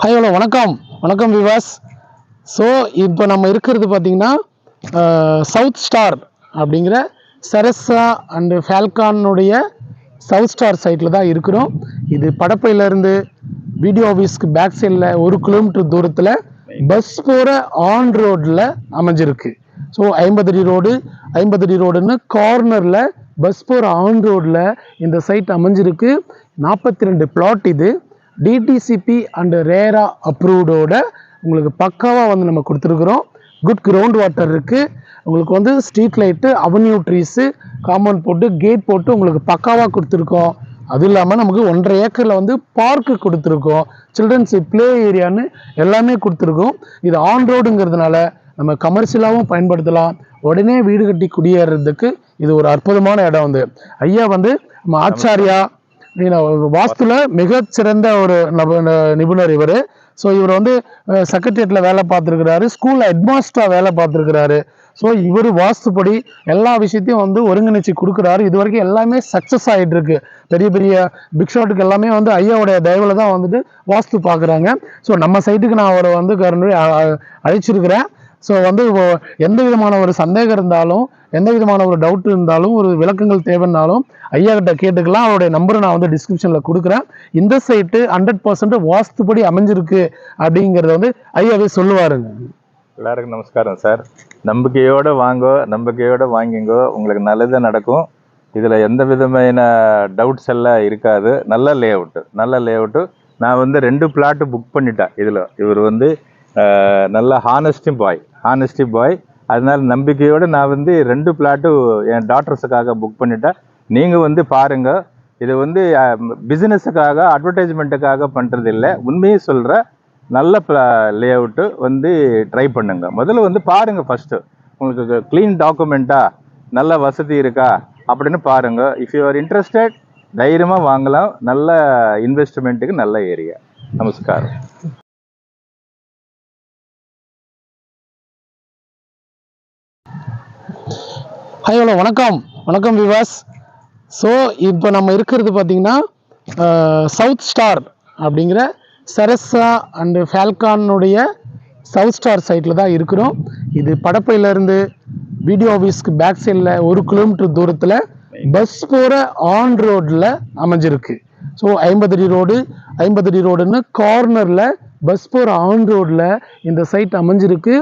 Hi hello வணக்கம் வணக்கம் விவாஸ். So இப்போ நம்ம இருக்கிறது பார்த்திங்கன்னா சவுத் ஸ்டார் அப்படிங்கிற சரஸா அண்டு ஃபால்கானுடைய சவுத் ஸ்டார் சைட்டில் தான் இருக்கிறோம். இது படப்பையிலேருந்து வீடியோ ஆஃபீஸ்க்கு பேக் சைடில் 1 கிலோமீட்டர் தூரத்தில் பஸ் போகிற ஆன் ரோடில் அமைஞ்சிருக்கு. ஸோ 50 அடி ரோடுன்னு கார்னரில் பஸ் போகிற ஆன் ரோடில் இந்த சைட் அமைஞ்சிருக்கு. 42 பிளாட். இது டிடிசிபி அண்ட் ரேரா அப்ரூவ்டோட உங்களுக்கு பக்காவாக வந்து நம்ம கொடுத்துருக்குறோம். குட் கிரவுண்ட் வாட்டர் இருக்குது. உங்களுக்கு வந்து street light, avenue trees, compound போட்டு கேட் போட்டு உங்களுக்கு பக்காவாக கொடுத்துருக்கோம். அதுவும் இல்லாமல் நமக்கு 1.5 ஏக்கரில் வந்து பார்க்கு கொடுத்துருக்கோம். சில்ட்ரன்ஸ் ப்ளே ஏரியான்னு எல்லாமே கொடுத்துருக்கோம். இது ஆன் ரோடுங்கிறதுனால நம்ம கமர்ஷியலாகவும் பயன்படுத்தலாம். உடனே வீடு கட்டி குடியேறதுக்கு இது ஒரு அற்புதமான இடம். வந்து ஐயா வந்து நம்ம ஆச்சாரியா வாஸ்துல மிகச்சிறந்த ஒரு நிபுணர் இவர். ஸோ இவர் வந்து செக்ரட்டரியேட்டில் வேலை பார்த்துருக்கிறாரு, ஸ்கூலில் ஹெட்மாஸ்டராக வேலை பார்த்துருக்கிறாரு. ஸோ இவர் வாஸ்துப்படி எல்லா விஷயத்தையும் வந்து ஒருங்கிணைச்சி கொடுக்குறாரு. இது வரைக்கும் எல்லாமே சக்ஸஸ் ஆகிட்டு இருக்கு. பெரிய பெரிய பிக் ஷாட்டுக்கு எல்லாமே வந்து ஐயாவுடைய தயவில் தான் வந்துட்டு வாஸ்து பார்க்குறாங்க. ஸோ நம்ம சைட்டுக்கு நான் அவரை வந்து அழைச்சிருக்கிறேன். ஸோ வந்து எந்த விதமான ஒரு சந்தேகம் இருந்தாலும், எந்த விதமான ஒரு டவுட் இருந்தாலும், ஒரு விளக்கங்கள் தேவைன்னாலும் ஐயா கிட்ட கேட்டுக்கலாம். அவருடைய நம்பரை நான் வந்து டிஸ்கிரிப்ஷனில் கொடுக்குறேன். இந்த சைட்டு 100% வாஸ்துப்படி அமைஞ்சிருக்கு அப்படிங்கிறத வந்து ஐயாவே சொல்லுவாருங்க. எல்லாருக்கும் நமஸ்காரம் சார். நம்பிக்கையோடு வாங்கோ, நம்பிக்கையோடு வாங்கிங்கோ, உங்களுக்கு நல்லது நடக்கும். இதில் எந்த விதமான டவுட்ஸ் எல்லாம் இருக்காது. நல்ல லே அவுட்டு. நான் வந்து 2 பிளாட்டு புக் பண்ணிட்டேன். இதில் இவர் வந்து நல்ல ஹானஸ்டி பாய். அதனால நம்பிக்கையோடு நான் வந்து 2 பிளாட்டு என் டாட்டர்ஸுக்காக புக் பண்ணிட்டேன். நீங்கள் வந்து பாருங்கள். இது வந்து பிஸ்னஸுக்காக, அட்வர்டைஸ்மெண்ட்டுக்காக பண்ணுறது இல்லை. உண்மையை சொல்கிற நல்ல லே அவுட்டு வந்து ட்ரை பண்ணுங்க. முதல்ல வந்து பாருங்கள். ஃபஸ்ட்டு உங்களுக்கு க்ளீன் டாக்குமெண்ட்டாக, நல்ல வசதி இருக்கா அப்படின்னு பாருங்கள். இஃப் யூ ஆர் இன்ட்ரெஸ்டட் தைரியமாக வாங்கலாம். நல்ல இன்வெஸ்ட்மெண்ட்டுக்கு நல்ல ஏரியா. நமஸ்காரம். ஹாய் ஹலோ வணக்கம் விவாஸ். ஸோ இப்போ நம்ம இருக்கிறது பார்த்திங்கன்னா சவுத் ஸ்டார் அப்படிங்கிற சரஸா அண்டு ஃபால்கானுடைய சவுத் ஸ்டார் சைட்டில் தான் இருக்கிறோம். இது படப்பையிலேருந்து வீடியோ ஆஃபீஸ்க்கு பேக் சைடில் 1 கிலோமீட்டர் தூரத்தில் பஸ் போகிற ஆன் ரோடில் அமைஞ்சிருக்கு. ஸோ 50 அடி ரோடுன்னு கார்னரில் பஸ் போகிற ஆன் ரோடில் இந்த சைட் அமைஞ்சிருக்கு.